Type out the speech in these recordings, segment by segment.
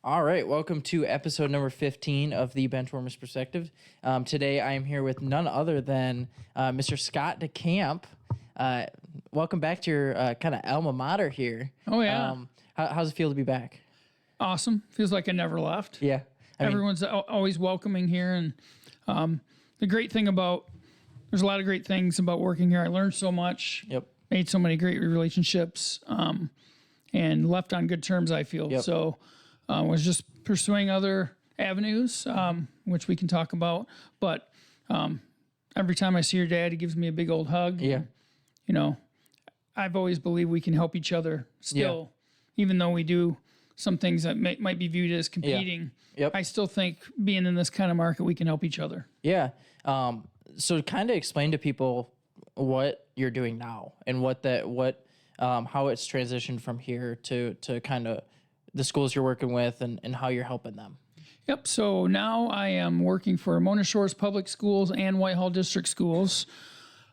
All right, welcome to episode number 15 of the Benchwarmers Perspective. Today I am here with none other than Mr. Scott Decamp. Welcome back to your kind of alma mater here. Oh, yeah. How's it feel to be back? Awesome. Feels like I never left. Yeah. Everyone's always welcoming here. And the great thing there's a lot of great things about working here. I learned so much. Yep. Made so many great relationships and left on good terms, I feel. Yep. So was just pursuing other avenues, which we can talk about. But every time I see your dad, he gives me a big old hug. Yeah. You know, I've always believed we can help each other still, even though we do some things that might be viewed as competing. Yep. I still think being in this kind of market, we can help each other. Yeah. So kind of explain to people what you're doing now and how it's transitioned from here to kind of the schools you're working with and how you're helping them. Yep. So now I am working for Mona Shores Public Schools and Whitehall District Schools.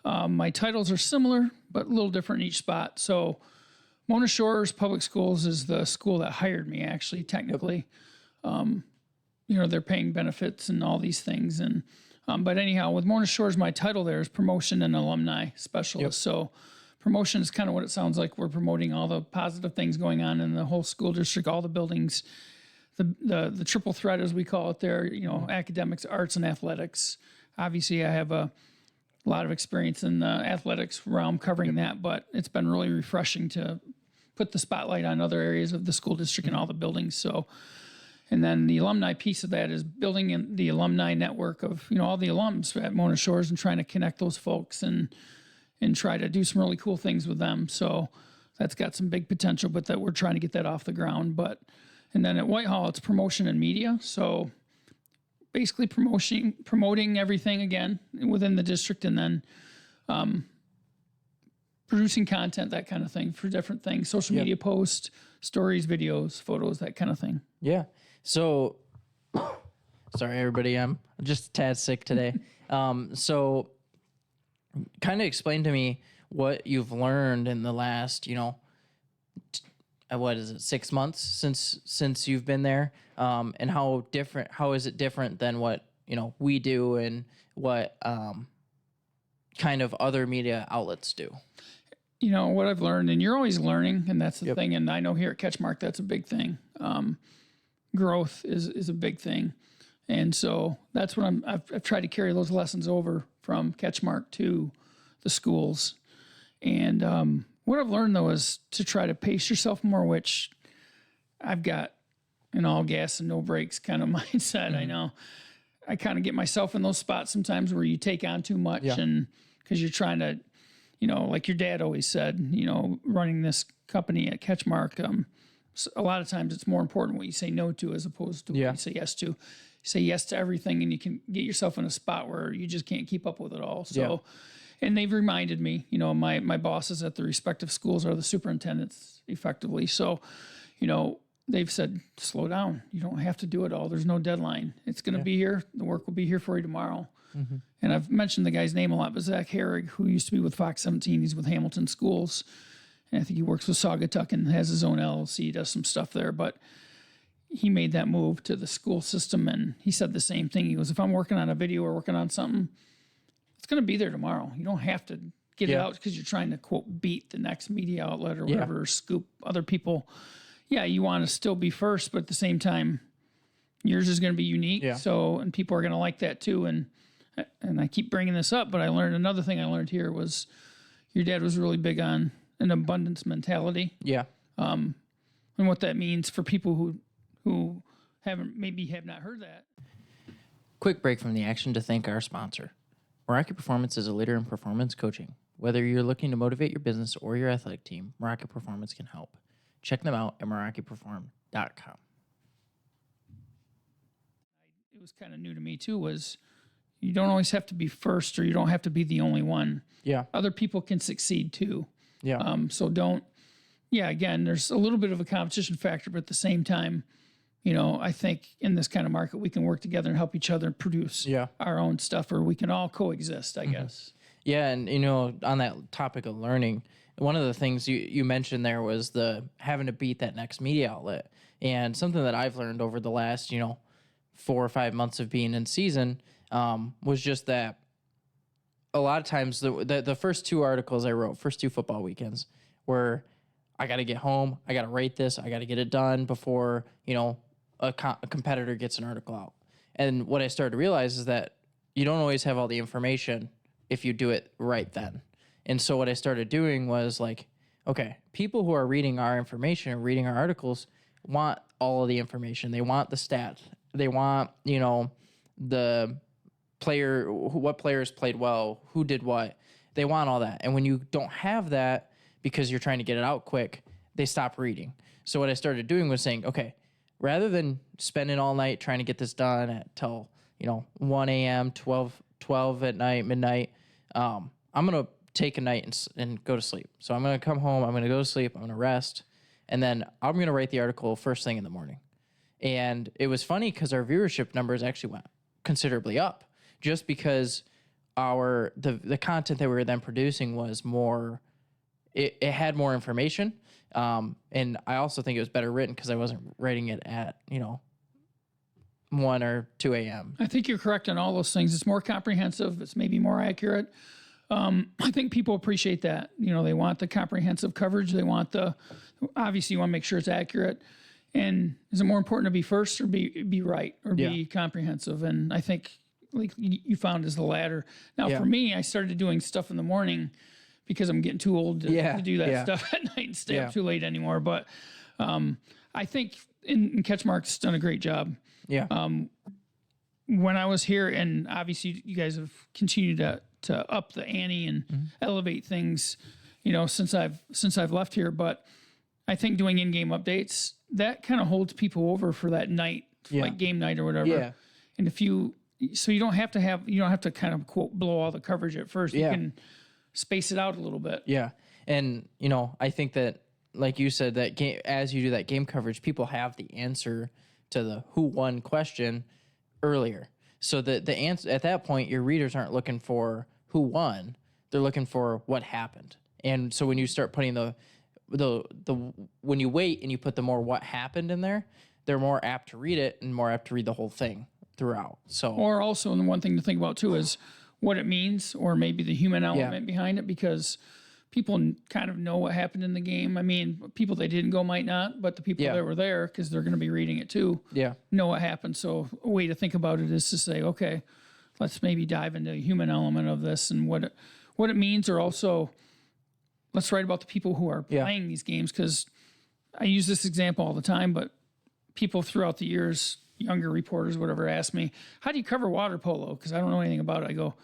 My titles are similar, but a little different in each spot. So Mona Shores Public Schools is the school that hired me, actually, technically. They're paying benefits and all these things. But anyhow, with Mona Shores, my title there is Promotion and Alumni Specialist. So promotion is kind of what it sounds like. We're promoting all the positive things going on in the whole school district, all the buildings, the triple threat, as we call it there, academics, arts, and athletics. Obviously, I have a lot of experience in the athletics realm covering that, but it's been really refreshing to put the spotlight on other areas of the school district and all the buildings. So, and then the alumni piece of that is building in the alumni network of, all the alums at Mona Shores and trying to connect those folks and try to do some really cool things with them. So that's got some big potential, but that we're trying to get that off the ground. And then at Whitehall, it's promotion and media. So basically promoting everything again within the district, and then producing content, that kind of thing, for different things, social media posts, stories, videos, photos, that kind of thing. Yeah. So, sorry, everybody. I'm just a tad sick today. So kind of explain to me what you've learned in the last, what is it, 6 months since you've been there, and how is it different than what, we do and what kind of other media outlets do? What I've learned, and you're always learning, and that's the thing. And I know here at CatchMark, that's a big thing. Growth is a big thing. And so that's what I've tried to carry those lessons over from CatchMark to the schools. And what I've learned, though, is to try to pace yourself more, which I've got an all gas and no brakes kind of mindset. Mm-hmm. I know I kind of get myself in those spots sometimes where you take on too much, and because you're trying to, like your dad always said, running this company at CatchMark, a lot of times it's more important what you say no to as opposed to what you say yes to. You say yes to everything, and you can get yourself in a spot where you just can't keep up with it all. So, and they've reminded me, my bosses at the respective schools are the superintendents effectively. So, they've said, slow down. You don't have to do it all. There's no deadline. It's going to be here. The work will be here for you tomorrow. Mm-hmm. And I've mentioned the guy's name a lot, but Zach Herrig, who used to be with Fox 17, he's with Hamilton Schools. And I think he works with Saugatuck and has his own LLC, does some stuff there. But he made that move to the school system, and he said the same thing. He goes, if I'm working on a video or working on something, it's going to be there tomorrow. You don't have to get it out because you're trying to, quote, beat the next media outlet or whatever, or scoop other people. Yeah, you want to still be first, but at the same time, yours is going to be unique. Yeah. So, and people are going to like that too. And I keep bringing this up, but another thing I learned here was your dad was really big on an abundance mentality. Yeah. And what that means for people who have not heard that. Quick break from the action to thank our sponsor. Meraki Performance is a leader in performance coaching. Whether you're looking to motivate your business or your athletic team, Meraki Performance can help. Check them out at merakiperform.com. It was kind of new to me too, was you don't always have to be first, or you don't have to be the only one. Yeah. Other people can succeed too. Yeah. So again, there's a little bit of a competition factor, but at the same time, I think in this kind of market, we can work together and help each other produce our own stuff, or we can all coexist, I guess. Yeah. And, on that topic of learning, one of the things you mentioned there was the having to beat that next media outlet. And something that I've learned over the last, 4 or 5 months of being in season was just that a lot of times the first 2 articles I wrote, first 2 football weekends, were I got to get home, I got to write this, I got to get it done before, a competitor gets an article out. And what I started to realize is that you don't always have all the information if you do it right then. And so what I started doing was like, okay, people who are reading our information and reading our articles want all of the information. They want the stats. They want, the player, what players played well, who did what. They want all that. And when you don't have that because you're trying to get it out quick, they stop reading. So what I started doing was saying, okay, rather than spending all night trying to get this done at till, 1 a.m., 12 at night, midnight, I'm going to take a night and go to sleep. So I'm going to come home, I'm going to go to sleep, I'm going to rest, and then I'm going to write the article first thing in the morning. And it was funny because our viewership numbers actually went considerably up just because the content that we were then producing was more, it had more information. And I also think it was better written because I wasn't writing it at, 1 or 2 a.m. I think you're correct on all those things. It's more comprehensive. It's maybe more accurate. I think people appreciate that. They want the comprehensive coverage. They want obviously you want to make sure it's accurate. And is it more important to be first or be right or be comprehensive? And I think like you found is the latter. Now for me, I started doing stuff in the morning because I'm getting too old to do that stuff at night and stay up too late anymore. But I think in CatchMark's done a great job. Yeah. When I was here, and obviously you guys have continued to up the ante and elevate things, since I've left here. But I think doing in-game updates, that kind of holds people over for that night, like game night or whatever. Yeah. And you don't have to kind of quote blow all the coverage at first. You can space it out a little bit. Yeah. And, I think that, like you said, that as you do that game coverage, people have the answer to the who won question earlier. So the answer at that point, your readers aren't looking for who won. They're looking for what happened. And so when you start putting when you wait and you put the more what happened in there, they're more apt to read it and more apt to read the whole thing throughout. So, or also, and one thing to think about too is what it means, or maybe the human element behind it, because people kind of know what happened in the game. I mean, people that didn't go might not, but the people that were there, because they're going to be reading it too, know what happened. So a way to think about it is to say, okay, let's maybe dive into the human element of this and what it means, or also let's write about the people who are playing these games, because I use this example all the time, but people throughout the years, younger reporters, whatever, ask me, how do you cover water polo? Because I don't know anything about it. I go,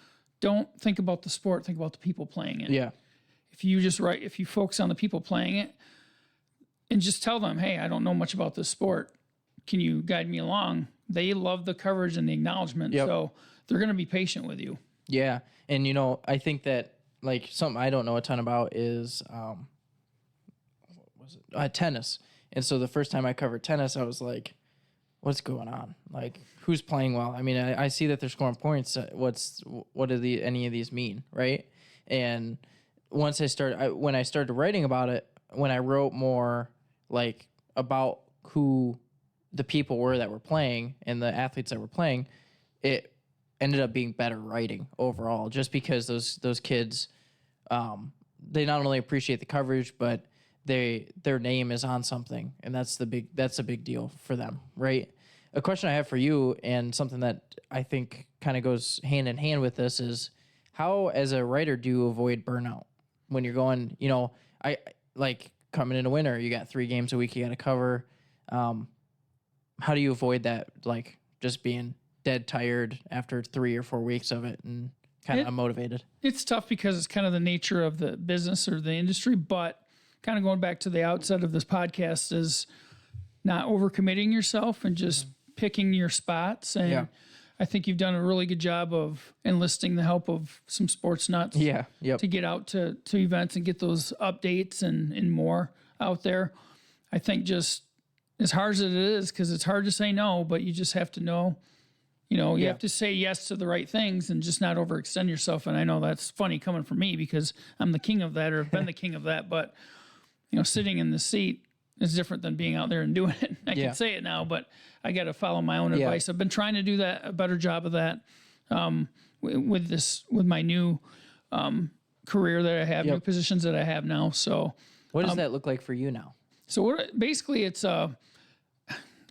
don't think about the sport, think about the people playing it. Yeah. If you focus on the people playing it and just tell them, hey, I don't know much about this sport, can you guide me along? They love the coverage and the acknowledgement, so they're going to be patient with you. Yeah, and I think that like something I don't know a ton about is tennis. And so the first time I covered tennis, I was like, what's going on? Like, who's playing well? I mean, I see that they're scoring points. What do any of these mean, right? And when I started writing about it, when I wrote more like about who the people were that were playing and the athletes that were playing, it ended up being better writing overall, just because those kids, they not only appreciate the coverage, but their name is on something, and that's a big deal for them, right? A question I have for you, and something that I think kind of goes hand in hand with this, is how, as a writer, do you avoid burnout when you're going? I like coming into winter, you got 3 games a week you got to cover. How do you avoid that, like just being dead tired after 3 or 4 weeks of it and kind of unmotivated? It's tough because it's kind of the nature of the business or the industry, but kind of going back to the outset of this podcast is not overcommitting yourself and just picking your spots. And I think you've done a really good job of enlisting the help of some sports nuts to get out to events and get those updates and more out there. I think just as hard as it is, because it's hard to say no, but you just have to know, You have to say yes to the right things and just not overextend yourself. And I know that's funny coming from me because I'm the king of that or have been the king of that. But, sitting in the seat is different than being out there and doing it. I can say it now, but I got to follow my own advice. I've been trying to do that, a better job of that with my new career that I have, new positions that I have now. So what does that look like for you now? So basically it's I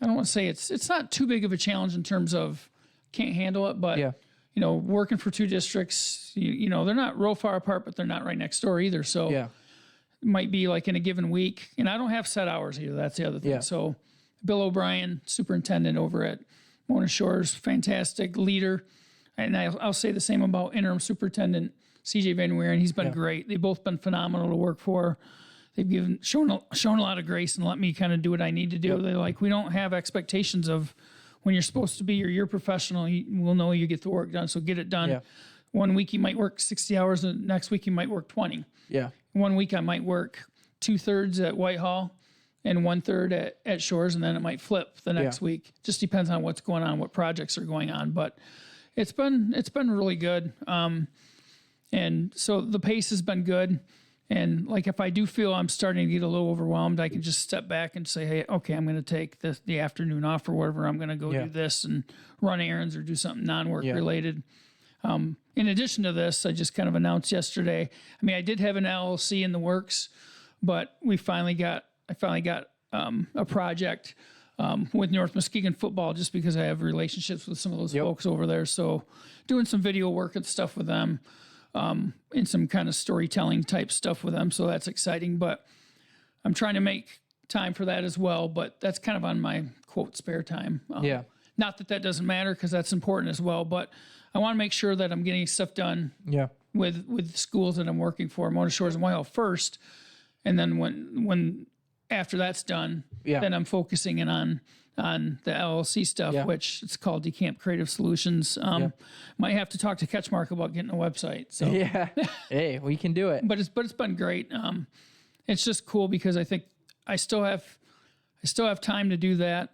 don't want to say it's not too big of a challenge in terms of can't handle it, but working for two districts, they're not real far apart, but they're not right next door either. So it might be like in a given week, and I don't have set hours either. That's the other thing. So Bill O'Brien, superintendent over at Mona Shores, fantastic leader. And I'll say the same about interim superintendent CJ Van Weeren. He's been great. They've both been phenomenal to work for. They've shown a lot of grace and let me kind of do what I need to do. They're like, we don't have expectations of when you're supposed to be your professional. We'll know you get the work done, so get it done. Yeah. 1 week you might work 60 hours, and next week you might work 20. Yeah. 1 week I might work 2/3 at Whitehall and 1/3 at Shores, and then it might flip the next week. Just depends on what's going on, what projects are going on. But it's been really good. And so the pace has been good. And like if I do feel I'm starting to get a little overwhelmed, I can just step back and say, hey, okay, I'm going to take the afternoon off or whatever. I'm going to go do this and run errands or do something non-work related. In addition to this, I just kind of announced yesterday, I did have an LLC in the works, but I finally got a project with North Muskegon football just because I have relationships with some of those folks over there. So doing some video work and stuff with them. And some kind of storytelling type stuff with them. So that's exciting, but I'm trying to make time for that as well. But that's kind of on my quote spare time. Not that doesn't matter because that's important as well, but I want to make sure that I'm getting stuff done with schools that I'm working for, Mona Shores and Whitehall first. And then when after that's done, then I'm focusing in on the LLC stuff, which it's called Decamp Creative Solutions. Might have to talk to CatchMark about getting a website. So hey, we can do it. But it's been great. It's just cool because I think I still have time to do that,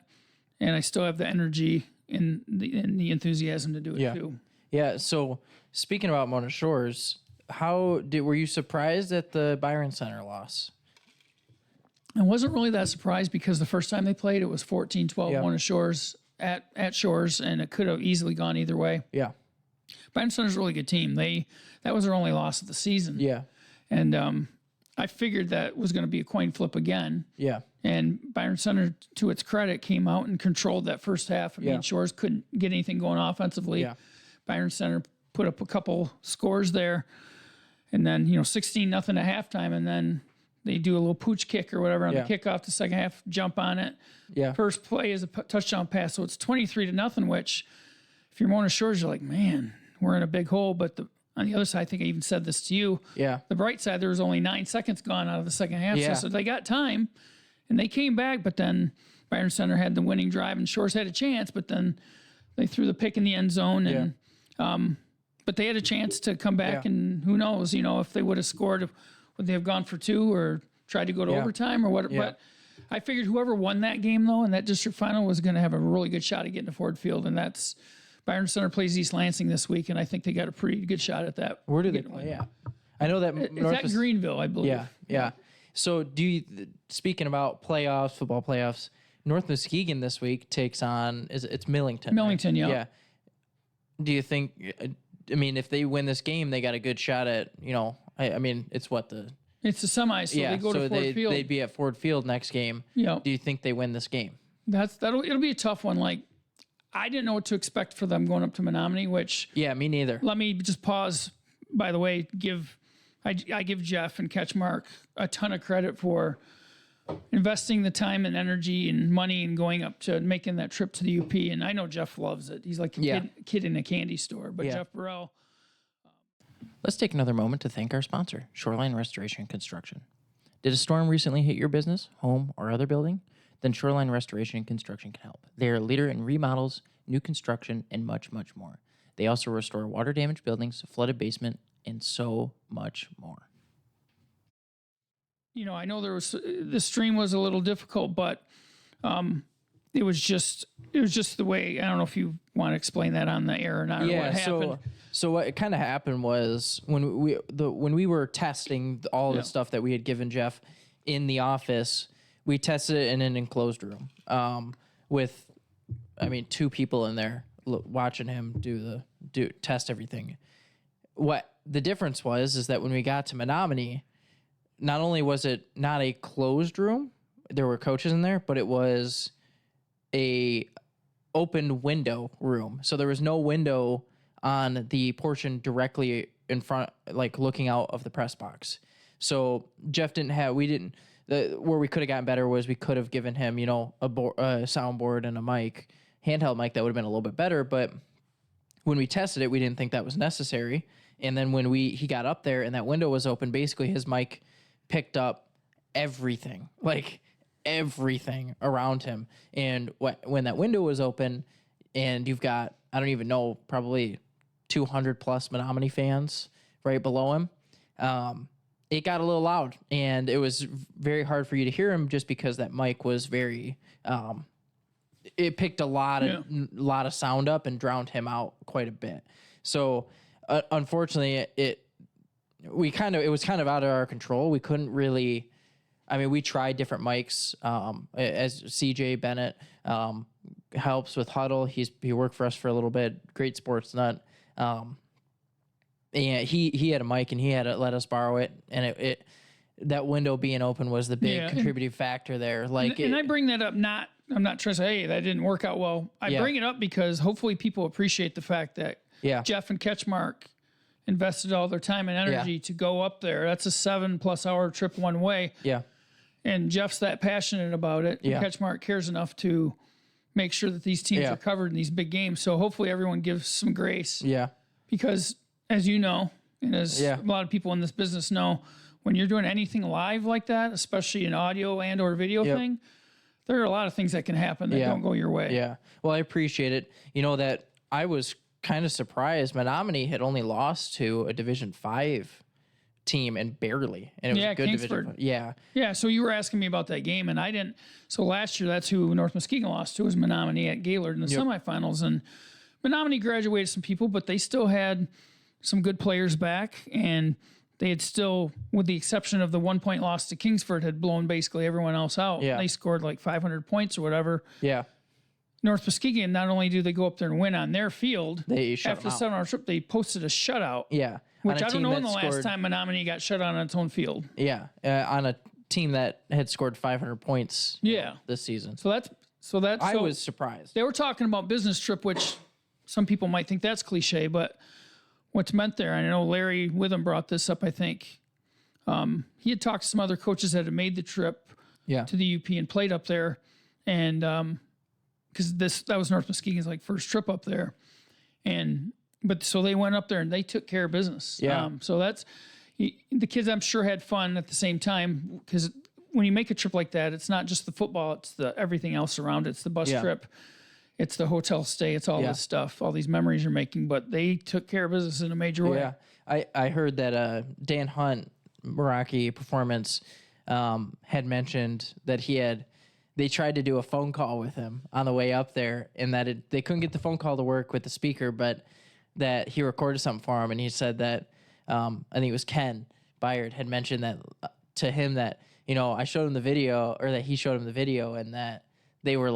and I still have the energy and the enthusiasm to do it too. Yeah. So speaking about Mona Shores, were you surprised at the Byron Center loss? I wasn't really that surprised because the first time they played, it was 14-12 Mona Shores at Shores, and it could have easily gone either way. Yeah. Byron Center's a really good team. That was their only loss of the season. Yeah. And I figured that was going to be a coin flip again. Yeah. And Byron Center, to its credit, came out and controlled that first half. Shores couldn't get anything going offensively. Yeah. Byron Center put up a couple scores there, and then 16-0 at halftime, and then they do a little pooch kick or whatever on the kickoff. The second half, jump on it. Yeah. First play is a touchdown pass, so it's 23-0. Which, if you're Mona Shores, you're like, man, we're in a big hole. But on the other side, I think I even said this to you. Yeah. The bright side, there was only 9 seconds gone out of the second half, so they got time, and they came back. But then Byron Center had the winning drive, and Shores had a chance. But then they threw the pick in the end zone, and but they had a chance to come back, and who knows, if they would have scored. Would they have gone for 2 or tried to go to overtime or what? But I figured whoever won that game, though, in that district final was going to have a really good shot at getting to Ford Field. And that's Byron Center plays East Lansing this week, and I think they got a pretty good shot at that. Where do they play? Yeah. I know that it's at Greenville, I believe. Yeah. So speaking about playoffs, football playoffs, North Muskegon this week takes on, it's Millington. Millington, right? Yeah. Do you think, if they win this game, they got a good shot at, it's what it's the semis, so they go to Ford Field. They'd be at Ford Field next game. Yeah. Do you think they win this game? It'll be a tough one. Like, I didn't know what to expect for them going up to Menominee, which me neither. Let me just pause. By the way, I give Jeff and CatchMark a ton of credit for investing the time and energy and money and going up to making that trip to the UP. And I know Jeff loves it. He's like a kid in a candy store. But Jeff Burrell. Let's take another moment to thank our sponsor, Shoreline Restoration and Construction. Did a storm recently hit your business, home, or other building? Then Shoreline Restoration and Construction can help. They are a leader in remodels, new construction, and much, much more. They also restore water-damaged buildings, flooded basement, and so much more. I know the stream was a little difficult, but it was just the way. I don't know if you want to explain that on the air or not. Or what happened. So what kind of happened was when we were testing all the stuff that we had given Jeff in the office, we tested it in an enclosed room with, 2 people in there watching him test everything. What the difference was is that when we got to Menominee, not only was it not a closed room, there were coaches in there, but it was a open window room. So there was no window on the portion directly in front, like looking out of the press box. So Jeff where we could have gotten better was we could have given him, a soundboard and a mic, handheld mic that would have been a little bit better. But when we tested it, we didn't think that was necessary. And then when he got up there and that window was open, basically his mic picked up everything, like everything around him. And when that window was open and you've got, I don't even know, probably 200 plus Menominee fans right below him, it got a little loud and it was very hard for you to hear him just because that mic was very, it picked a lot of sound up and drowned him out quite a bit. So unfortunately it was kind of out of our control. We couldn't really, we tried different mics, as CJ Bennett, helps with Huddle. He worked for us for a little bit, great SportsNet. And he had a mic and he had to let us borrow it. And that window being open was the big contributing factor there. And I bring that up, I'm not trying to say, hey, that didn't work out well. I bring it up because hopefully people appreciate the fact that Jeff and CatchMark invested all their time and energy to go up there. That's a 7+ hour trip one way. Yeah. And Jeff's that passionate about it. Yeah. CatchMark cares enough to make sure that these teams are covered in these big games. So hopefully everyone gives some grace. Yeah. Because as you know, and as a lot of people in this business know, when you're doing anything live like that, especially an audio and or video thing, there are a lot of things that can happen that don't go your way. Yeah. Well, I appreciate it. That I was kind of surprised. Menominee had only lost to a Division 5 team and barely. And it was a good Kingsford. Division 5. Yeah. Yeah, so you were asking me about that game, and I didn't. So last year, that's who North Muskegon lost to, was Menominee at Gaylord in the semifinals. And Menominee graduated some people, but they still had some good players back, and they had still, with the exception of the 1-point loss to Kingsford, had blown basically everyone else out. Yeah. They scored like 500 points or whatever. Yeah. North Muskegon, not only do they go up there and win on their field, after the 7-hour trip, they posted a shutout. Yeah. Which I don't know when the last time Menominee got shut out on its own field. Yeah. On a team that had scored 500 points this season. So I was surprised. They were talking about business trip, which some people might think that's cliche, but what's meant there, and I know Larry Witham brought this up, I think. He had talked to some other coaches that had made the trip to the UP and played up there. And because that was North Muskegon's first trip up there. But so they went up there and they took care of business. Yeah. So the kids, I'm sure, had fun at the same time, because when you make a trip like that, it's not just the football, it's the everything else around it. It's the bus trip, it's the hotel stay, it's all this stuff, all these memories you're making. But they took care of business in a major way. Yeah. I heard that Dan Hunt, Meraki Performance, had mentioned that they tried to do a phone call with him on the way up there, and that they couldn't get the phone call to work with the speaker, but that he recorded something for him, and he said that I think it was Ken Byard had mentioned that to him that I showed him the video, or that he showed him the video, and that they were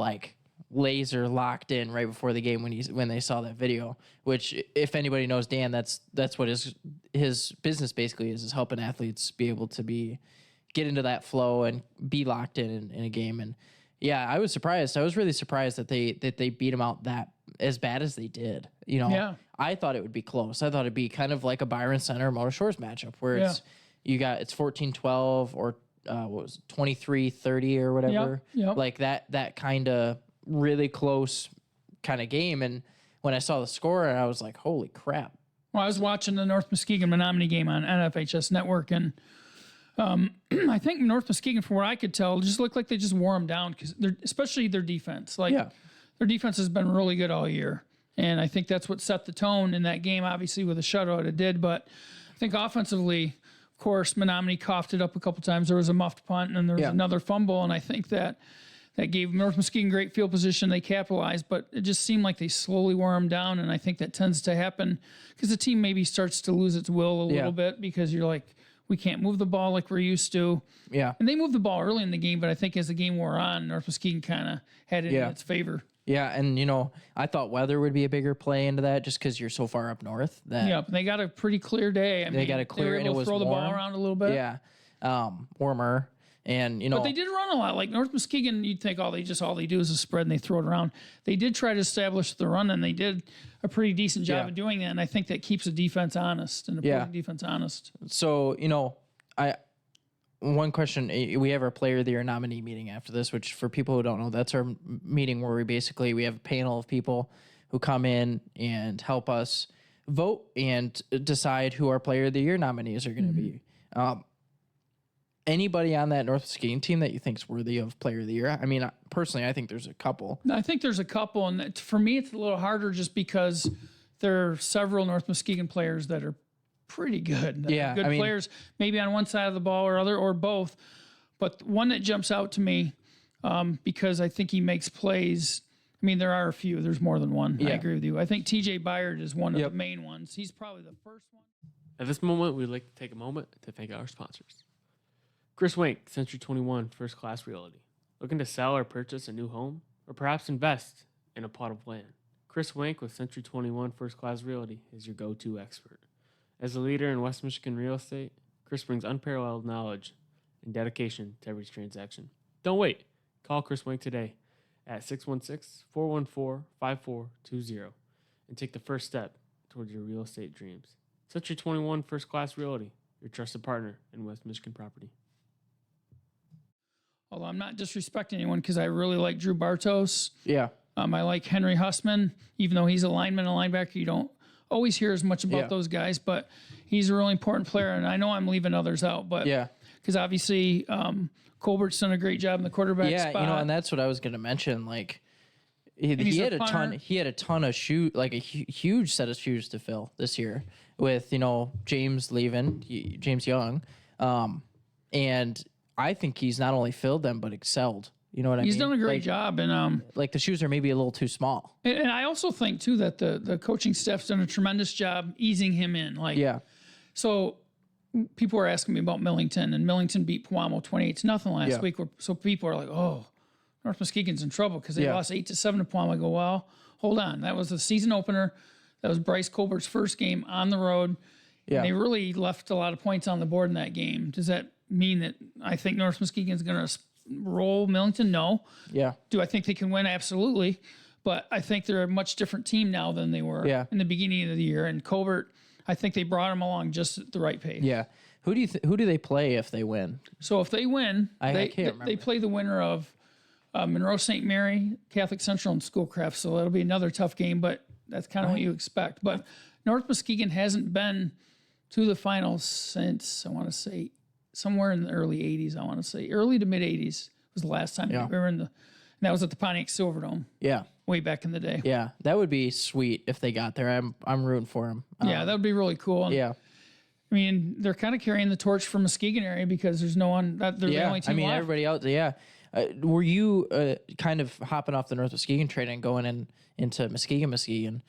laser locked in right before the game when they saw that video. Which, if anybody knows Dan, that's what his business basically is helping athletes be able to get into that flow and be locked in a game. And I was surprised. I was really surprised that they beat him out that as bad as they did. I thought it would be close. I thought it'd be kind of like a Byron Center Motor Shores matchup where it's 14-12 or what was it, 23-30 or whatever. Yep. Like that kind of really close kind of game. And when I saw the score, I was like, holy crap. Well, I was watching the North Muskegon Menominee game on NFHS Network, and I think North Muskegon, from what I could tell, just looked like they just wore them down, because especially their defense. Their defense has been really good all year, and I think that's what set the tone in that game. Obviously, with a shutout, it did, but I think offensively, of course, Menominee coughed it up a couple times. There was a muffed punt, and there was another fumble, and I think that that gave North Muskegon great field position. They capitalized, but it just seemed like they slowly wore them down. And I think that tends to happen because the team maybe starts to lose its will a little bit because you're like, we can't move the ball like we're used to. Yeah. And they moved the ball early in the game, but I think as the game wore on, North Muskegon kind of had it in its favor. Yeah, and I thought weather would be a bigger play into that just because you're so far up north. That They got a pretty clear day. I mean, got a clear, they and were able it to was throw the warm. ball around a little bit. Yeah, warmer, and But they did run a lot. Like North Muskegon, you'd think, all they do is a spread and they throw it around. They did try to establish the run, and they did a pretty decent job of doing that. And I think that keeps the defense honest and the opposing defense honest. So one question, we have our player of the year nominee meeting after this, which for people who don't know, that's our meeting where we have a panel of people who come in and help us vote and decide who our player of the year nominees are going to be. Anybody on that North Muskegon team that you think is worthy of player of the year? I mean, personally, I think there's a couple. I think there's a couple, and for me, it's a little harder just because there are several North Muskegon players that are pretty good. Yeah, good players, maybe on one side of the ball or both. But one that jumps out to me because I think he makes plays. I mean, there are a few. There's more than one. I agree with you. I think TJ Byard is one of the main ones. He's probably the first one. At this moment, we'd like to take a moment to thank our sponsors. Chris Wink, Century 21 First Class Realty. Looking to sell or purchase a new home? Or perhaps invest in a plot of land? Chris Wink with Century 21 First Class Realty is your go-to expert. As a leader in West Michigan real estate, Chris brings unparalleled knowledge and dedication to every transaction. Don't wait. Call Chris Wink today at 616-414-5420 and take the first step towards your real estate dreams. Century 21 First Class Realty, your trusted partner in West Michigan property. Although I'm not disrespecting anyone because I really like Drew Bartos. Yeah. I like Henry Hussman, even though he's a lineman and linebacker. You don't always hear as much about those guys, but he's a really important player. And I know I'm leaving others out, but because obviously Colbert's done a great job in the quarterback spot. And that's what I was going to mention. Like he had a ton of shoes, like a huge set of shoes to fill this year with James leaving, James Young, and I think he's not only filled them but excelled. You know what I mean? He's done a great job, and like the shoes are maybe a little too small. And I also think too that the coaching staff's done a tremendous job easing him in. So people were asking me about Millington, and Millington beat Pewamo 28-0 last week. So people are like, "Oh, North Muskegon's in trouble because they lost 8-7 to Pewamo." I go, "Well, hold on. That was the season opener. That was Bryce Colbert's first game on the road. And they really left a lot of points on the board in that game. Does that mean that I think North Muskegon's going to roll Millington? No. Yeah. Do I think they can win? Absolutely. But I think they're a much different team now than they were in the beginning of the year. And Colbert, I think they brought him along just at the right pace. Yeah. Who do they play if they win? So if they win, I can't remember. They play the winner of Monroe St. Mary, Catholic Central, and Schoolcraft. So that'll be another tough game, but that's kind of what you expect. But North Muskegon hasn't been to the finals since, I want to say, somewhere in the early 80s, early to mid 80s was the last time we were in and that was at the Pontiac Silverdome. Yeah. Way back in the day. Yeah. That would be sweet if they got there. I'm rooting for them. Yeah, that would be really cool. And, I mean, they're kind of carrying the torch for Muskegon area because there's no one, they're the only team left. Everybody else, were you kind of hopping off the North Muskegon train and going into Muskegon?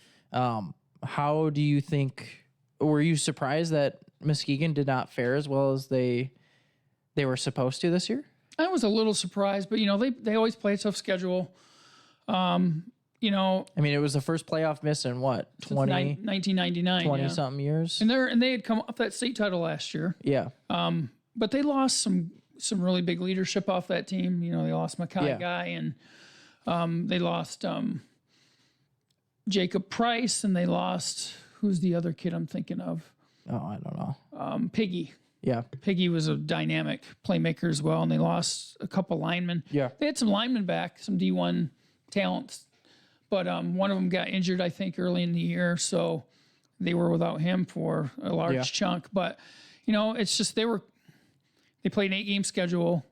How do you think, were you surprised that Muskegon did not fare as well as they were supposed to this year? I was a little surprised, but they always play a tough schedule. I mean, it was the first playoff miss in what, 1999, 20 something years, and they had come off that state title last year. Yeah. But they lost some really big leadership off that team. They lost Mackay Guy, and they lost Jacob Price, and they lost, who's the other kid I'm thinking of? Oh, I don't know. Piggy. Yeah. Piggy was a dynamic playmaker as well, and they lost a couple linemen. Yeah. They had some linemen back, some D1 talents, but one of them got injured, I think, early in the year, so they were without him for a large chunk. But, it's just they played an 8-game schedule.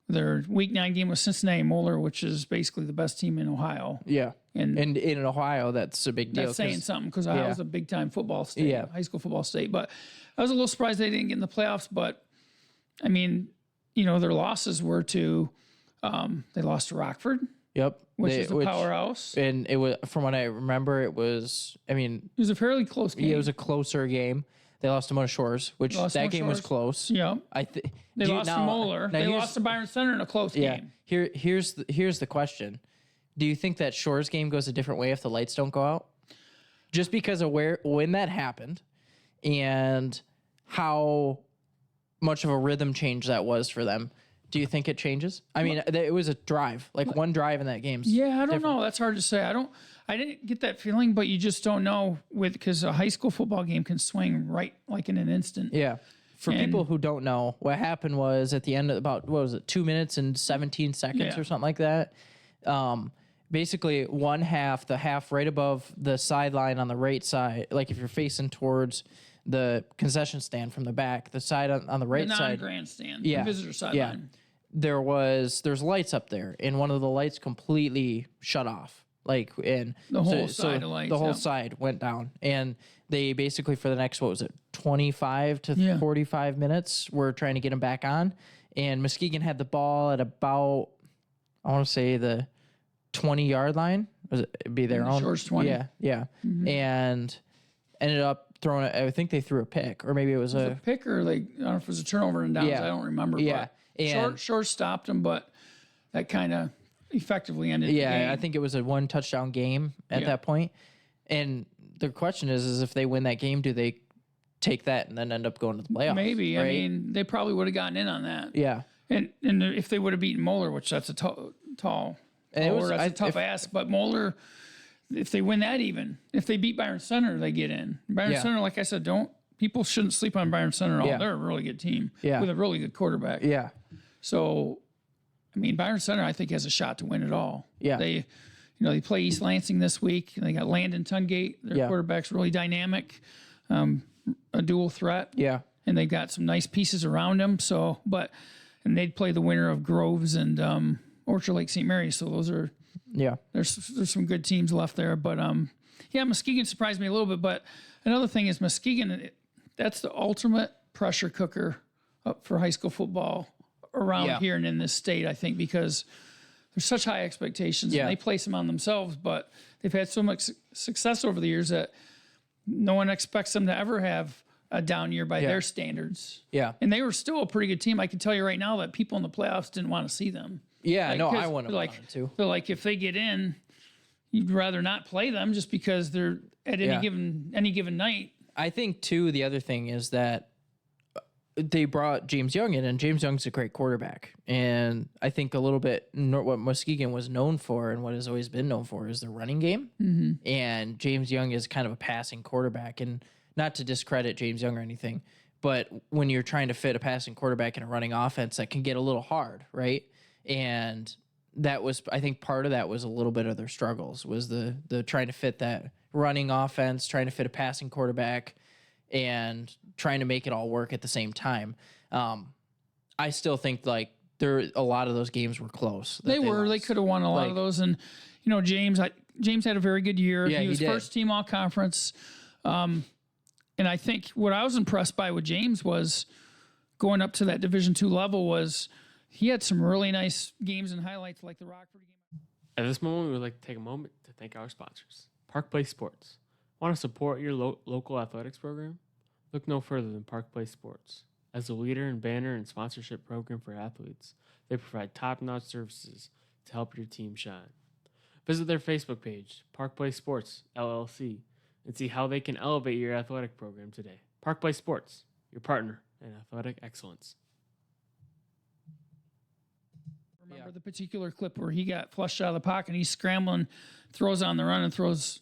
Their Week 9 game was Cincinnati Moeller, which is basically the best team in Ohio. Yeah. And in Ohio, that's a big deal. That's saying something because Ohio's a big-time football state, high school football state. But I was a little surprised they didn't get in the playoffs. But, I mean, their losses were to They lost to Rockford, Yep. which is a powerhouse. And it was, from what I remember, it was a fairly close game. it was a closer game. They lost to Mona Shores, which that game was close. Yeah. They lost to Moeller. They lost to Byron Center in a close game. Here's the question. Do you think that Shores game goes a different way if the lights don't go out? Just because of when that happened and how much of a rhythm change that was for them. Do you think it changes? I mean, it was a drive, like one drive in that game. Yeah, I don't know. That's hard to say. I didn't get that feeling, but you just don't know because a high school football game can swing right like in an instant. Yeah. For people who don't know, what happened was at the end of about, 2 minutes and 17 seconds or something like that. Basically, the half right above the sideline on the right side, like if you're facing towards the concession stand from the back, the side on the right side. The non-grandstand, the visitor sideline. Yeah. There's lights up there, and one of the lights completely shut off. Like, and the whole side of lights. The whole side went down, and they basically for the next 25 to 45 minutes were trying to get them back on, and Muskegon had the ball at about, I want to say the 20-yard line. It'd be their own Shores 20. Yeah, and ended up throwing it. I think they threw a pick, or maybe it was a pick, or I don't know if it was a turnover and downs. I don't remember. Yeah. But Short stopped him, but that kind of effectively ended the game. I think it was a 1 touchdown game at that point. And the question is if they win that game, do they take that and then end up going to the playoffs? Maybe. Right? I mean, they probably would have gotten in on that. Yeah. And if they would have beaten Moeller, which that's a tough ask, but Moeller, if they win that if they beat Byron Center, they get in. Byron Center, like I said, people shouldn't sleep on Byron Center at all. Yeah. They're a really good team with a really good quarterback. Yeah. So, I mean, Byron Center, I think, has a shot to win it all. Yeah. They play East Lansing this week. They got Landon Tungate. Their quarterback's really dynamic, a dual threat. Yeah. And they've got some nice pieces around them. So, and they'd play the winner of Groves and Orchard Lake St. Mary. So those are, there's some good teams left there. But, Muskegon surprised me a little bit. But another thing is Muskegon, that's the ultimate pressure cooker up for high school football around here and in this state, I think, because there's such high expectations and they place them on themselves, but they've had so much success over the years that no one expects them to ever have a down year by their standards. Yeah. And they were still a pretty good team. I can tell you right now that people in the playoffs didn't want to see them. Yeah, no, I wouldn't have wanted to. So if they get in, you'd rather not play them just because they're at any given night. I think too, the other thing is that they brought James Young in, and James Young's a great quarterback. And I think a little bit what Muskegon was known for and what has always been known for is the running game. Mm-hmm. And James Young is kind of a passing quarterback. And not to discredit James Young or anything, but when you're trying to fit a passing quarterback in a running offense, that can get a little hard, right? And that was, I think part of that was a little bit of their struggles, was the trying to fit that running offense, trying to fit a passing quarterback, and trying to make it all work at the same time. I still think a lot of those games were close. They could have won a lot of those. And, James had a very good year. Yeah, he was first team all conference. And I think what I was impressed by with James was going up to that Division II level was he had some really nice games and highlights like the Rockford game. At this moment, we would like to take a moment to thank our sponsors. Park Place Sports. Want to support your local athletics program? Look no further than Park Place Sports. As a leader in banner and sponsorship program for athletes, they provide top-notch services to help your team shine. Visit their Facebook page, Park Place Sports, LLC, and see how they can elevate your athletic program today. Park Place Sports, your partner in athletic excellence. Remember the particular clip where he got flushed out of the pocket, he's scrambling, throws on the run and throws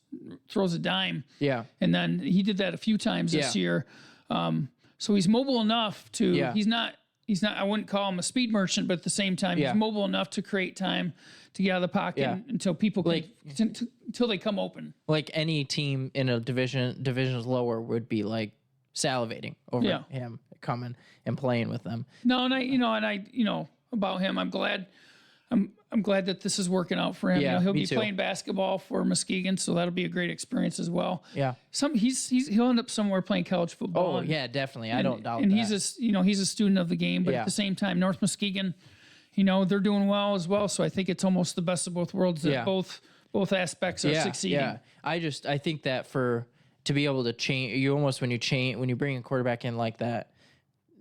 a dime. Yeah. And then he did that a few times this year. So he's mobile enough to, he's not, I wouldn't call him a speed merchant, but at the same time, he's mobile enough to create time to get out of the pocket until people until they come open. Like any team in a divisions lower would be like salivating over him coming and playing with them. No, and I about him, I'm glad that this is working out for him. Yeah, he'll be playing basketball for Muskegon, so that'll be a great experience as well. Yeah. He'll end up somewhere playing college football. Oh, yeah, definitely. I don't doubt and that. He's a student of the game, but at the same time, North Muskegon, they're doing well as well. So I think it's almost the best of both worlds that Yeah. both aspects are succeeding. Yeah. I think that to be able to change, when you bring a quarterback in like that,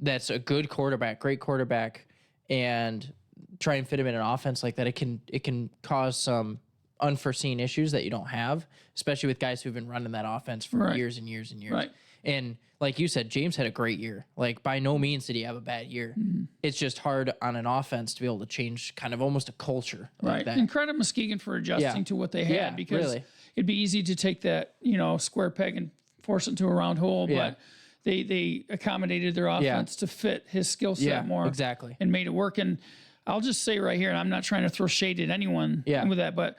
that's a good quarterback, great quarterback, and try and fit him in an offense like that, it can cause some unforeseen issues that you don't have, especially with guys who've been running that offense for years and years and years. Right. And like you said, James had a great year. Like, by no means did he have a bad year. Mm-hmm. It's just hard on an offense to be able to change kind of almost a culture like that. And credit Muskegon for adjusting to what they had, because really. it'd be easy to take that, square peg and force it into a round hole, Yeah. but they accommodated their offense to fit his skill set more. Exactly. And made it work. And I'll just say right here, and I'm not trying to throw shade at anyone with that, but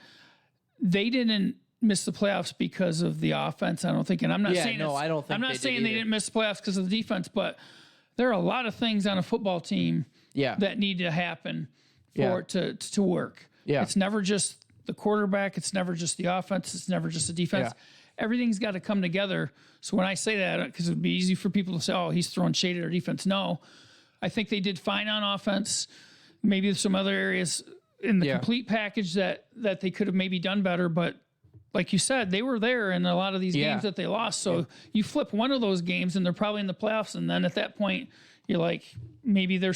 they didn't miss the playoffs because of the offense, I don't think. And I'm not saying I don't think I'm not they saying did they either. didn't miss the playoffs because of the defense, but there are a lot of things on a football team that need to happen for it to work. Yeah. It's never just the quarterback, it's never just the offense, it's never just the defense. Yeah. Everything's got to come together. So when I say that, because it would be easy for people to say, oh, he's throwing shade at our defense. No, I think they did fine on offense. Maybe there's some other areas in the complete package that they could have maybe done better, but like you said, they were there in a lot of these games that they lost. So you flip one of those games and they're probably in the playoffs. And then at that point, you're like, maybe they're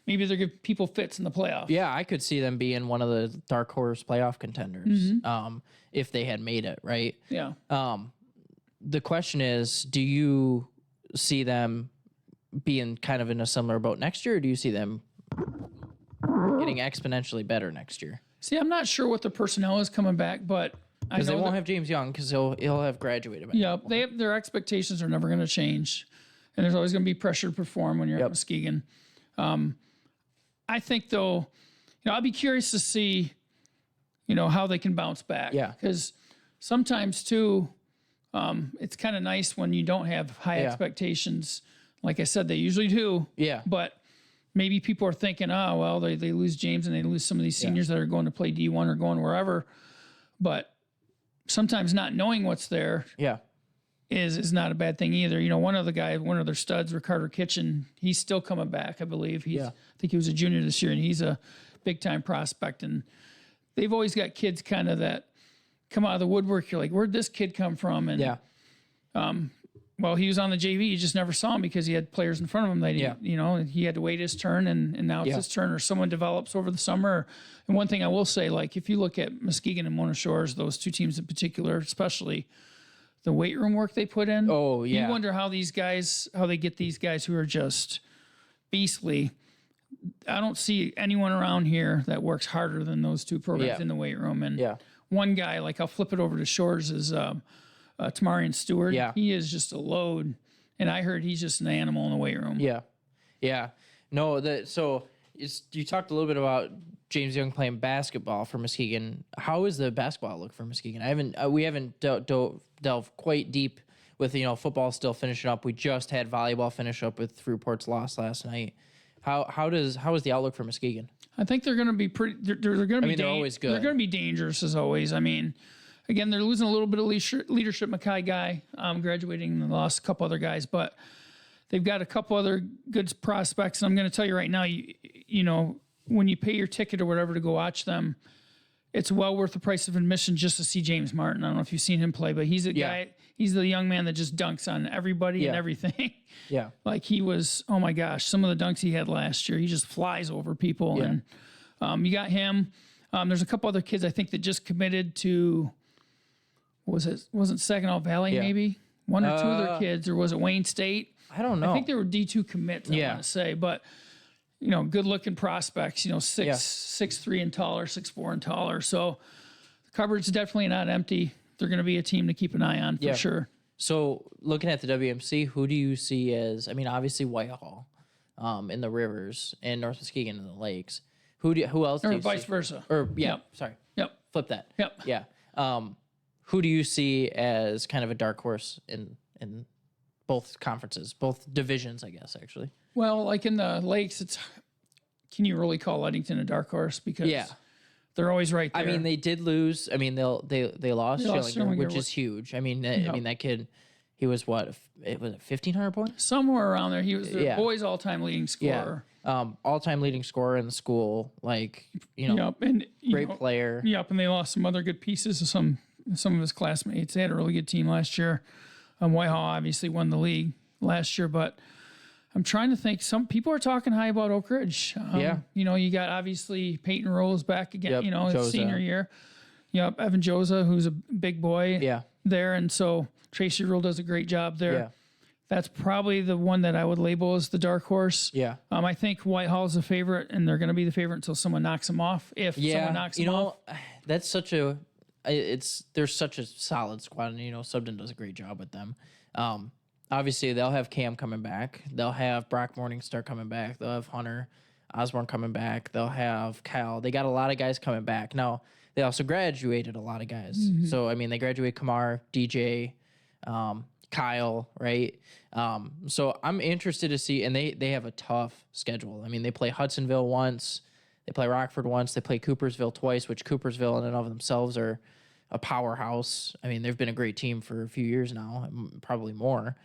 giving people fits in the playoffs. Yeah, I could see them being one of the dark horse playoff contenders if they had made it, right? Yeah. The question is, do you see them being kind of in a similar boat next year, or do you see them getting exponentially better next year? See, I'm not sure what the personnel is coming back, but I know Because they won't have James Young, because he'll have graduated. By now. their expectations are never going to change, and there's always going to be pressure to perform when you're at Muskegon. I think though, I'll be curious to see, how they can bounce back. Yeah. Because sometimes too, it's kind of nice when you don't have high expectations. Like I said, they usually do. Yeah. But maybe people are thinking, oh, well, they lose James and they lose some of these seniors that are going to play D1 or going wherever. But sometimes not knowing what's there is not a bad thing either. One of their studs, Ricardo Kitchen, he's still coming back, I believe. I think he was a junior this year, and he's a big-time prospect. And they've always got kids kind of that come out of the woodwork. You're like, where'd this kid come from? And well, he was on the JV. You just never saw him because he had players in front of him. That he had to wait his turn, and now it's his turn, or someone develops over the summer. And one thing I will say, like if you look at Muskegon and Mona Shores, those two teams in particular, especially the weight room work they put in. Oh yeah. You wonder how they get these guys who are just beastly. I don't see anyone around here that works harder than those two programs in the weight room. And one guy, like I'll flip it over to Shores, is Tamarian Stewart. Yeah. He is just a load. And I heard he's just an animal in the weight room. Yeah. Yeah. No, you talked a little bit about James Young playing basketball for Muskegon. How is the basketball look for Muskegon? We haven't delved quite deep with, football still finishing up. We just had volleyball finish up with Fruitport's loss last night. How is the outlook for Muskegon? I think they're going to be pretty. They're going to be. They're always good. They're going to be dangerous as always. I mean, again, they're losing a little bit of leadership. Mackay guy graduating, and lost a couple other guys, but they've got a couple other good prospects. And I'm going to tell you right now, when you pay your ticket or whatever to go watch them, it's well worth the price of admission just to see James Martin. I don't know if you've seen him play, but he's a guy. He's the young man that just dunks on everybody and everything. Yeah. Like he was, oh my gosh, some of the dunks he had last year, he just flies over people. Yeah. And you got him. There's a couple other kids I think that just committed to, wasn't Saginaw Valley maybe? One or two other kids, or was it Wayne State? I don't know. I think they were D2 commits, I want to say. But, good looking prospects, 6'3" and taller, 6'4" and taller. So the cupboard's definitely not empty. They're going to be a team to keep an eye on for sure. So looking at the WMC, who do you see as, obviously Whitehall in the rivers and North Muskegon in the lakes. Who else do Or you vice see? versa. Or, sorry. Yep. Flip that. Yep. Yeah. Who do you see as kind of a dark horse in both conferences, both divisions, I guess, actually? Well, like in the lakes, can you really call Ludington a dark horse? Because they're always right there. They did lose. They lost Schillinger, which is huge. That kid, he was what? It was 1,500 points. Somewhere around there, he was the boys' all-time leading scorer. All-time leading scorer in the school. Like, Yep, and great player. Yep, and they lost some other good pieces of some of his classmates. They had a really good team last year. Whitehall obviously won the league last year, but I'm trying to think. Some people are talking high about Oak Ridge. You got obviously Peyton Rose back again. Yep, His senior year. Yep, Evan Joza, who's a big boy. There, and so Tracy Rule does a great job there. Yeah. That's probably the one that I would label as the dark horse. Yeah. I think Whitehall's the favorite, and they're going to be the favorite until someone knocks them off. If someone knocks them off, that's there's such a solid squad, and Subden does a great job with them. Obviously, they'll have Cam coming back. They'll have Brock Morningstar coming back. They'll have Hunter Osborne coming back. They'll have Kyle. They got a lot of guys coming back. Now, they also graduated a lot of guys. Mm-hmm. So, they graduated Kamar, DJ, Kyle, right? So I'm interested to see, and they have a tough schedule. They play Hudsonville once, they play Rockford once, they play Coopersville twice, which Coopersville in and of themselves are a powerhouse. They've been a great team for a few years now, probably more.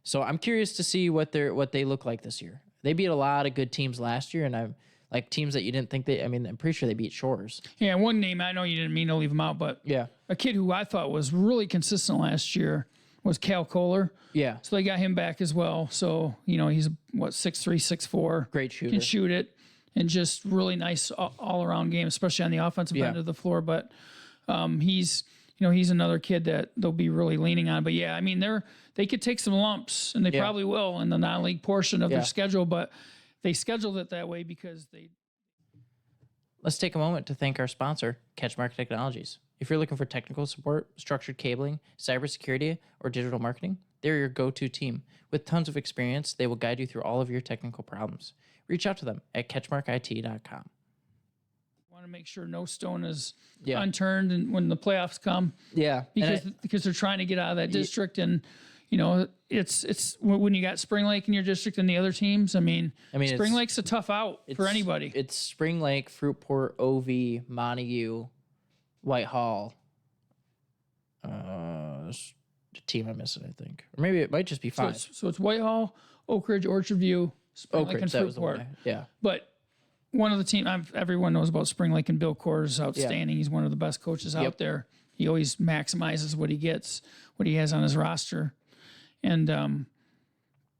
So I'm curious to see what they look like this year. They beat a lot of good teams last year, and I'm like teams that you didn't think I'm pretty sure they beat Shores. Yeah, one name, I know you didn't mean to leave him out, but a kid who I thought was really consistent last year was Cal Kohler. Yeah. So they got him back as well. So, he's 6'3", 6'4". Great shooter. Can shoot it, and just really nice all-around game, especially on the offensive end of the floor. But he's another kid that they'll be really leaning on. But yeah, they could take some lumps, and they probably will in the non-league portion of their schedule, but they scheduled it that way because they. Let's take a moment to thank our sponsor, CatchMark Technologies. If you're looking for technical support, structured cabling, cybersecurity, or digital marketing, they're your go-to team. With tons of experience, they will guide you through all of your technical problems. Reach out to them at catchmarkit.com. Want to make sure no stone is unturned, and when the playoffs come, because they're trying to get out of that district, and it's when you got Spring Lake in your district and the other teams. Spring Lake's a tough out for anybody. It's Spring Lake, Fruitport, OV, Montague, Whitehall. The team I'm missing, I think, or maybe it might just be five. So it's Whitehall, Oak Ridge, Orchard View, Spring Lake, and Fruitport. But one of the team everyone knows about Spring Lake, and Bill Kors is outstanding. He's one of the best coaches out there. He always maximizes what he gets, what he has on his roster. And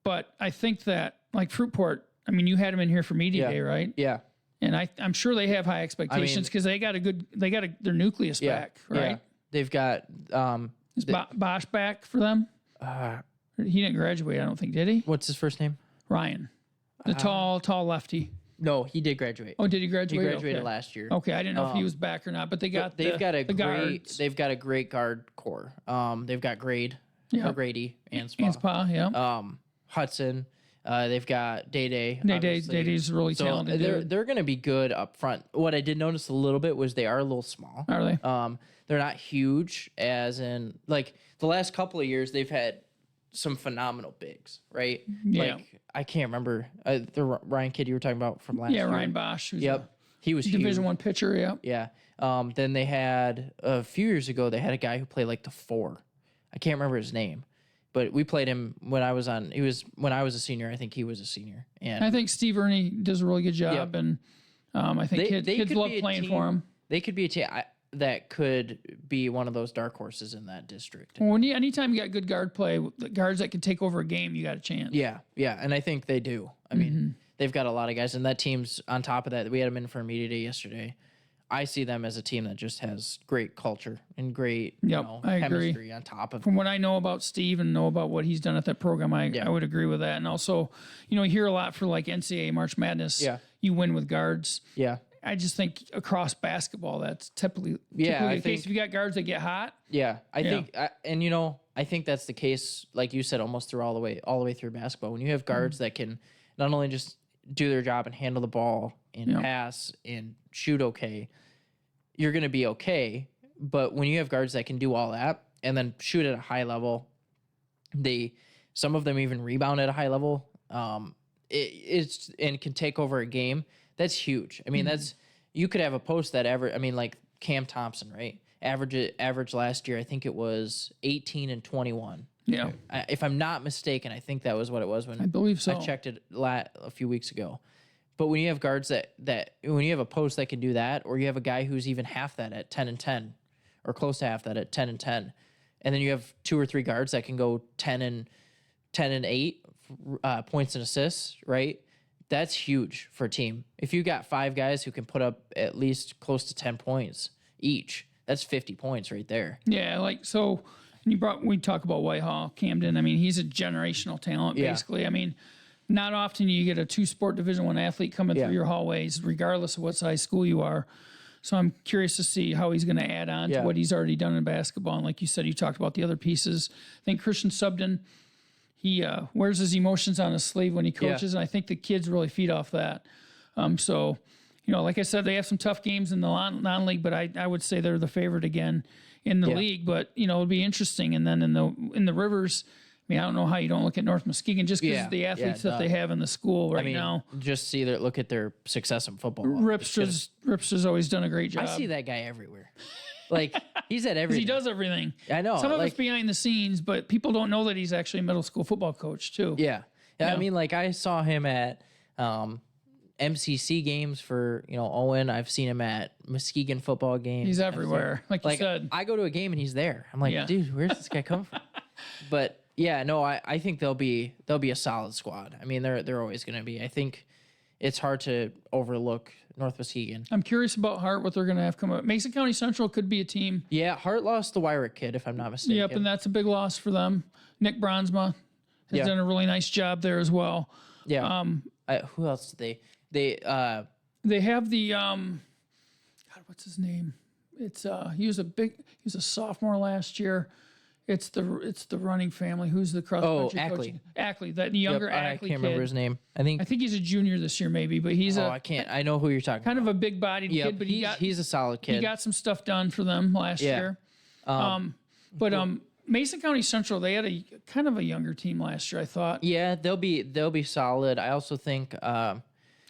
but I think that like Fruitport, you had him in here for media day, right? Yeah. And I'm sure they have high expectations because they got their nucleus back, right? Yeah. They've got is Bosch back for them? He didn't graduate, I don't think, did he? What's his first name? Ryan, the tall lefty. No, he did graduate. Oh, did he graduate? He graduated last year. Okay, I didn't know if he was back or not, but they've got a great guard core. They've got Grady and Spa, Hudson. They've got Day. Day's really talented. They're going to be good up front. What I did notice a little bit was they are a little small. Are they? They're not huge, as in like the last couple of years they've had some phenomenal bigs, right? Yeah. Like I can't remember the Ryan kid you were talking about from last year. Yeah, Ryan Bosch. He was Division huge. I pitcher. Yeah. Then they had a few years ago. They had a guy who played like the 4. I can't remember his name, but we played him when I was a senior. I think he was a senior, and I think Steve Ernie does a really good job, and I think kids love playing for him. They could be a team that could be one of those dark horses in that district. Well, anytime you got good guard play, the guards that can take over a game, you got a chance. Yeah, and I think they do. I mean, they've got a lot of guys, and that team's on top of that. We had them in for a media day yesterday. I see them as a team that just has great culture and great chemistry on top of it. From what I know about Steve and know about what he's done at that program, I would agree with that. And also, you hear a lot for like NCAA March Madness. Yeah. You win with guards. Yeah. I just think across basketball, that's typically the case. If you got guards that get hot. Yeah. I think that's the case, like you said, almost through all the way through basketball. When you have guards that can not only just do their job and handle the ball and pass and shoot okay, you're going to be okay. But when you have guards that can do all that and then shoot at a high level, some of them even rebound at a high level, it's and can take over a game. That's huge. I mean, you could have a post that like Cam Thompson, right? Average last year, I think it was 18 and 21. Yeah. If I'm not mistaken, I think that was what it was when I believe so. I checked it a few weeks ago. But when you have guards that when you have a post that can do that, or you have a guy who's even half that at 10 and 10, or close to half that at 10 and 10, and then you have 2 or 3 guards that can go 10 and 8 points and assists, right? That's huge for a team. If you got 5 guys who can put up at least close to 10 points each, that's 50 points right there. Yeah, like so. We talk about Whitehall, Camden. I mean, he's a generational talent, basically. I mean, not often you get a 2-sport Division I athlete coming through your hallways, regardless of what size school you are. So I'm curious to see how he's going to add on to what he's already done in basketball. And like you said, you talked about the other pieces. I think Christian Subden, he wears his emotions on his sleeve when he coaches, and I think the kids really feed off that. So, like I said, they have some tough games in the non-league, but I would say they're the favorite again in the league. But it'll be interesting. And then in the Rivers, I mean, I don't know how you don't look at North Muskegon just because of the athletes that they have in the school now. Just look at their success in football. Ripster's always done a great job. I see that guy everywhere. Like, he's at everything. He does everything. I know. Some of it's behind the scenes, but people don't know that he's actually a middle school football coach, too. Yeah. I mean, like, I saw him at MCC games for, Owen. I've seen him at Muskegon football games. He's everywhere, like you said. I go to a game and he's there. I'm like, dude, where's this guy come from? But yeah, no, I think they'll be a solid squad. I mean, they're always going to be. I think it's hard to overlook North Muskegon. I'm curious about Hart, what they're going to have come up. Mason County Central could be a team. Yeah, Hart lost the Wyrick kid, if I'm not mistaken. Yep, and that's a big loss for them. Nick Bronsma has done a really nice job there as well. Yeah. Who else did they have the God, what's his name? It's he was a sophomore last year. It's the running family. Who's the cross country Ackley. coach? Ackley, that younger Ackley I can't remember his name. I think he's a junior this year, maybe, but he's I can't. I know who you're talking kind about. of a big-bodied kid, but he's a solid kid. He got some stuff done for them last year. Mason County Central, they had a kind of a younger team last year, I thought. Yeah, they'll be solid. I also think I'm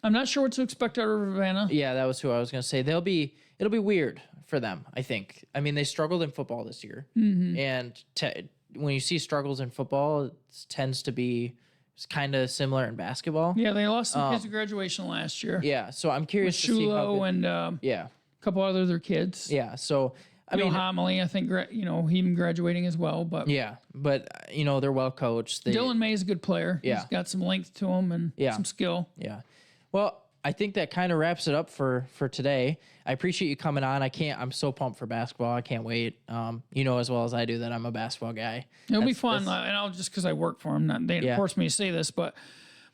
not sure what to expect out of Ravenna. Yeah, that was who I was going to say. It'll be weird for them, I think. I mean, they struggled in football this year. Mm-hmm. And when you see struggles in football, it tends to be kind of similar in basketball. Yeah, they lost some kids at graduation last year. Yeah, so I'm curious to see how good, and a couple other their kids. Yeah, so I mean, Homily, I think, him graduating as well. But they're well coached. Dylan May is a good player. Yeah. He's got some length to him and some skill. Yeah. Well, I think that kind of wraps it up for today. I appreciate you coming on. I'm so pumped for basketball. I can't wait. As well as I do that I'm a basketball guy. It'll be fun. And I'll just because I work for them. They force me to say this, but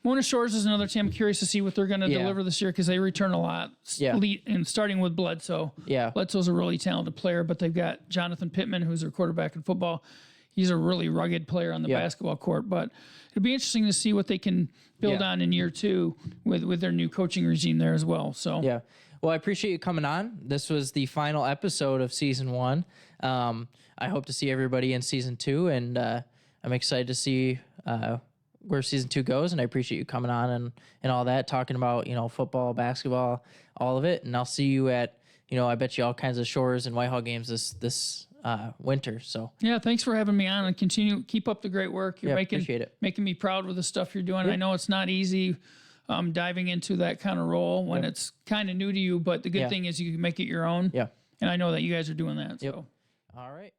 Mona Shores is another team. I'm curious to see what they're going to deliver this year because they return a lot. And starting with Bledsoe. Yeah. Bledsoe's a really talented player, but they've got Jonathan Pittman, who's their quarterback in football. He's a really rugged player on the basketball court, but it'll be interesting to see what they can build on in year 2 with their new coaching regime there as well. So well, I appreciate you coming on. This was the final episode of season 1. I hope to see everybody in season 2, and I'm excited to see where season 2 goes. And I appreciate you coming on and all that, talking about football, basketball, all of it. And I'll see you at I bet you all kinds of Shores and Whitehall games this winter. So thanks for having me on, and keep up the great work. You're appreciate it. making me proud with the stuff you're doing. I know it's not easy diving into that kind of role when it's kind of new to you, but the good thing is you can make it your own. Yeah. And I know that you guys are doing that. So. All right.